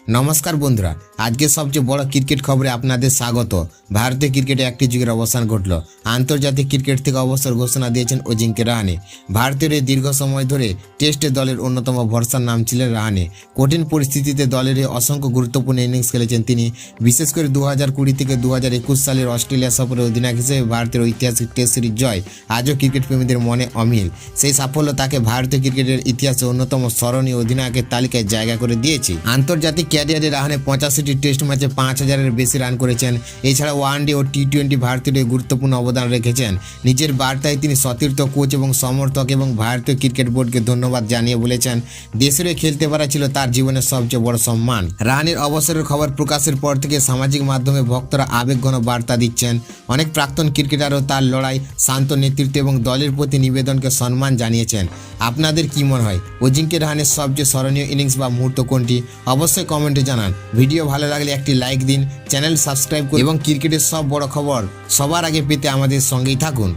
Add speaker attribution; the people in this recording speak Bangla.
Speaker 1: নমস্কার বন্ধুরা, আজকে সবচেয়ে বড় ক্রিকেট খবরে আপনাদের স্বাগত। ভারতীয় ক্রিকেটে একটি যুগের অবসান ঘটল। আন্তর্জাতিক ক্রিকেট থেকে অবসর ঘোষণা দিয়েছেন অজিঙ্ক্য রাহানে। ভারতের এই দীর্ঘ সময় ধরে টেস্টে দলের অন্যতম ভরসার নাম ছিলেন রাহানে। কঠিন পরিস্থিতিতে দলের এই অসংখ্য গুরুত্বপূর্ণ ইনিংস খেলেছেন তিনি। বিশেষ করে 2020 থেকে 2021 সালের অস্ট্রেলিয়া সফরে অধিনায়ক হিসেবে ভারতের ঐতিহাসিক টেস্ট সিরিজ জয় আজও ক্রিকেট প্রেমীদের মনে অমিল। সেই সাফল্য তাকে ভারতীয় ক্রিকেটের ইতিহাসে অন্যতম স্মরণীয় অধিনায়কের তালিকায় জায়গা করে দিয়েছে। আন্তর্জাতিক ক্যারিয়ারে রাহানে 85টি টেস্ট ম্যাচে 5000-এর বেশি রান করেছেন। এছাড়া ওয়ানডে ও টি20 ভারতের গুরুত্বপূর্ণ অবদান রেখেছেন। নিজের বার্তায় তিনি সতীর্থ, কোচ এবং সমর্থক এবং ভারতীয় ক্রিকেট বোর্ডকে ধন্যবাদ জানিয়ে বলেছেন, দেশের হয়ে খেলতে পারা ছিল তার জীবনের সবচেয়ে বড় সম্মান। রাহানের অবসরের খবর প্রকাশের পর থেকে সামাজিক মাধ্যমে ভক্তরা আবেগঘন বার্তা দিচ্ছেন। অনেক প্রাক্তন ক্রিকেটারও তার লড়াই, শান্ত নেতৃত্ব এবং দলের প্রতি নিবেদনকে সম্মান জানিয়েছেন। আপনাদের কি মনে হয় অজিঙ্ক্য রাহানের সবচেয়ে স্মরণীয় ইনিংস বা মুহূর্ত কোনটি? অবশ্যই কমেন্টে জানান। ভিডিও ভালো লাগলে একটি লাইক দিন, চ্যানেল সাবস্ক্রাইব করুন এবং ক্রিকেটের সব বড় খবর সবার আগে পেতে আমাদের সঙ্গেই থাকুন।